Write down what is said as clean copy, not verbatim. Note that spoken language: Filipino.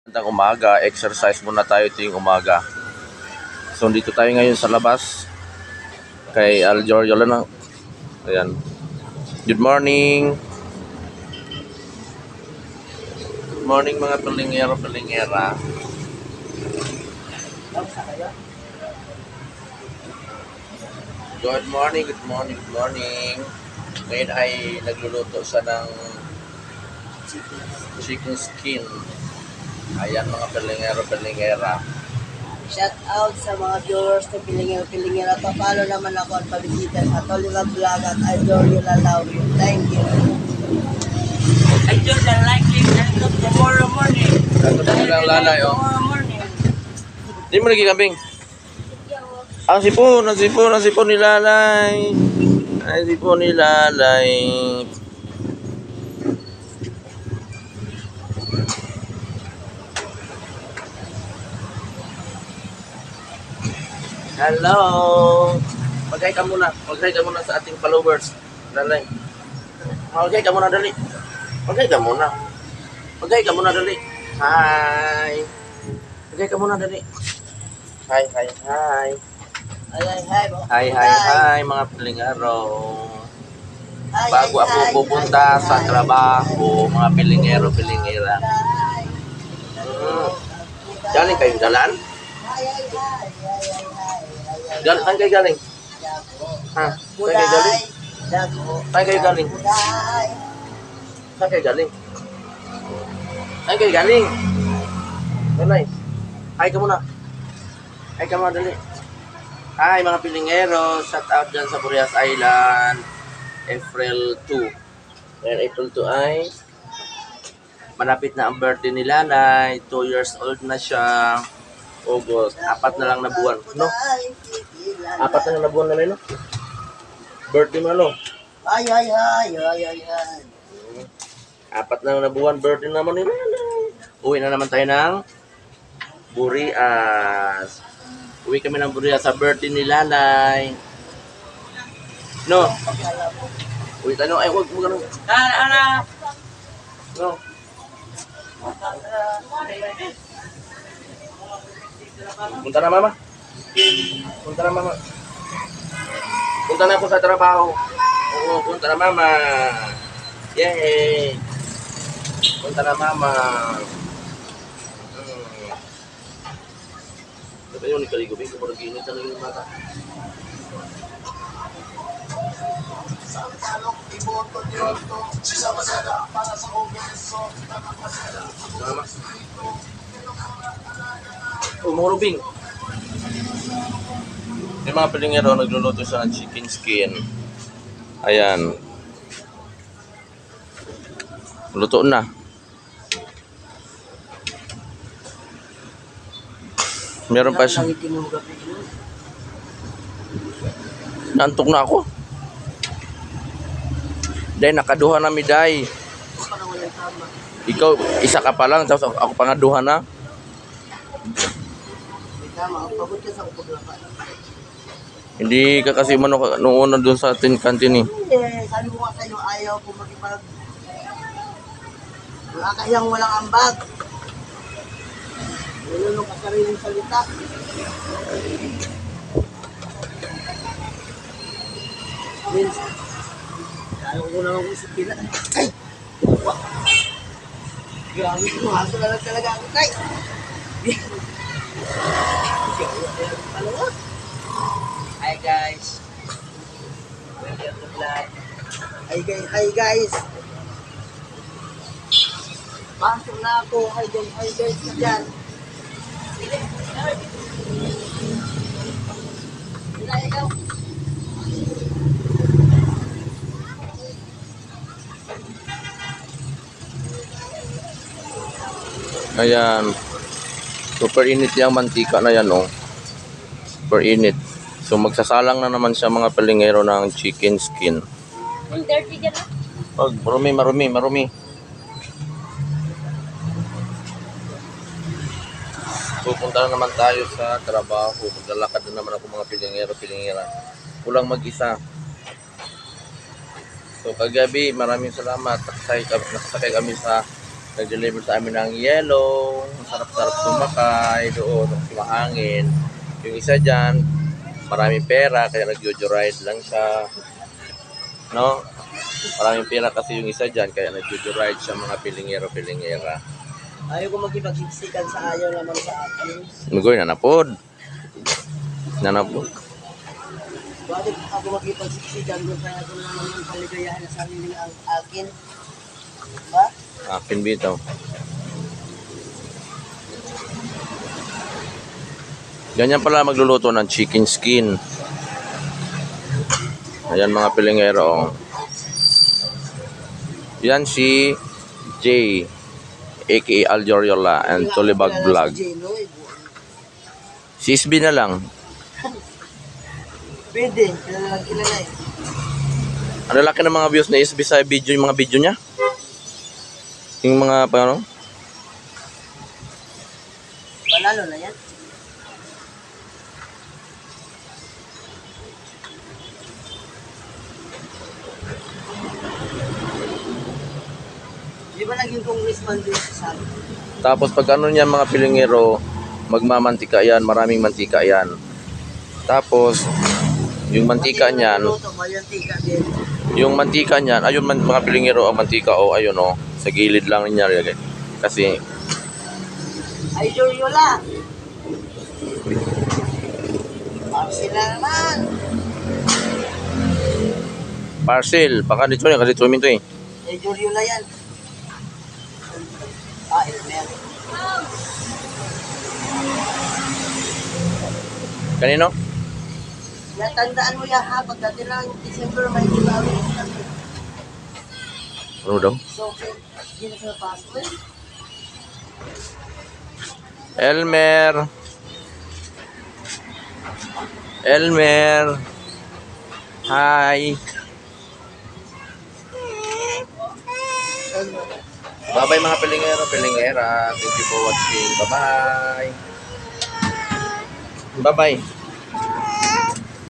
Magandang umaga, exercise muna tayo tuwing umaga. So dito tayo ngayon sa labas kay Al Giorgio na. Ayan. Good morning. Good morning mga palingero, palingera. Good morning, good morning, good morning. Ngayon ay nagluluto siya ng chicken skin. Ayan mga palingero, palingera. Shout out sa mga viewers ng Pilingero. Papalo naman ako at pabisita sa Toliva Vlog at I adore you, love you. Thank you. I just like it until tomorrow morning. Ito na silang lalay, oh. Tomorrow morning. Di mo lagi kambing. Ang sipon ni lalay. Ay, sipon ni lalay. Hello. Mag-hi ka muna. Mag-hi ka muna sa ating followers. Lalay. Mag-hi ka muna, dali. Mag-hi ka muna. Mag-hi ka muna, dali. Hi. Mag-hi ka muna, dali. Hi. Hi, mga pilingero. Bago ako pupunta sa trabaho, mga pilingero-pilingera. Galing kayong dalan? Saan kayo galing? Ha? Saan kayo galing? Saan kayo galing? Saan kayo galing? Saan kayo galing? Dalay. Hi ka muna. Hi ka muna, dali. Hi mga pilingero. Shout out dyan sa Burias Island. April 2. Ngayon April 2 ay malapit na ang birthday ni Lanay. 2 years old na siya. August. 4 na lang na buwan. No? 4 na lang na buwan na rin, no? Birthday mo, no? Ay. 4 na lang na buwan. Birthday naman ni Lanay. Uwi na naman tayo ng Burias. Uwi kami ng Burias sa birthday ni Lanay. No? Uwi tayo. Ay, huwag mo ganun. No? Punta na mama. Punta na ako sa trabaho. Oo, punta na mama. Yay! Punta na mama. Sabi yun, ikaligo-bigo. Parang ginit na yung mata. Mama. Oh, morubing. Yung mga pilingero, nagluluto siya ng chicken skin. Ayan. Luto na. Meron pa siya. Nantok na ako. Dahil nakaduha na mi, day. Ikaw, isa ka pa lang, tapos ako pangaduha na. Hindi ka kasi noong una doon sa atin kantin eh. Hindi, sabi ko nga sa'yo, ayaw ko magipag... Wala kayang walang ambag. Nilunong ka sariling salita. Means, ayaw ko naman kung sipila. Ay! Wah! Grabe ko, haso na lang talaga ako, tay! Hi guys! Welcome to vlog. Hi guys! Pasok na ako. Hi guys ka dyan. Ikaw. Ayan. Super init yung mantika na yan, oh. Super init. So magsasalang na naman siya mga palingero ng chicken skin. Yung dirty dyan na? Oh, marumi. Pupunta na naman tayo sa trabaho. Maglalakad na naman ako mga pilingero-pilingera. Kulang mag-isa. So kagabi, maraming salamat. Nakasakay kami sa Nag-deliver sa amin ng yellow. Sarap-sarap sumakay doon. Mahangin. Yung isa dyan, maraming pera, kaya nag-joyride lang siya. No? Maraming pera kasi yung isa dyan, kaya nag-joyride siya mga pilingero-pilingera. Ayaw ko makipagsiksikan sa ayaw naman sa akin. Magoy, nanapod. Nanapod. Bakit ako makipagsiksikan doon kaya ako naman yung kaligayahan na sarili ang akin? Diba? Akin bitaw. Ganyan pala magluluto ng chicken skin. Ayan mga pilingero. Oh. Yan si Jay, aka Aljoriola and Tulibag Vlog. Si SB na lang. Pwede, kilala eh. Ano laki ng mga views na SB sa video, yung mga video niya? Yung mga paano? Panalo na yan. Di ba naging congressman din sa sabi? Tapos pag ano niya mga pilingero, magmamantika yan, maraming mantika yan. Tapos yung mantika niyan, yung mantika niyan, ayun man mga pilingero ang mantika oh, ayun oh, sa gilid lang niya kasi Ay, Joriola! Sila naman! parcel, baka dito yan, kasi tumin to eh. Ay, Joriola yan. Ah, Elmer. Kanino? Natandaan mo yan ha, pagdating ng December may gilawin. Ano daw? So, hindi na sila pasok eh. Elmer. Elmer. Hi. Bye-bye mga pilingero, pilingera. Thank you for watching. Bye-bye. Bye-bye.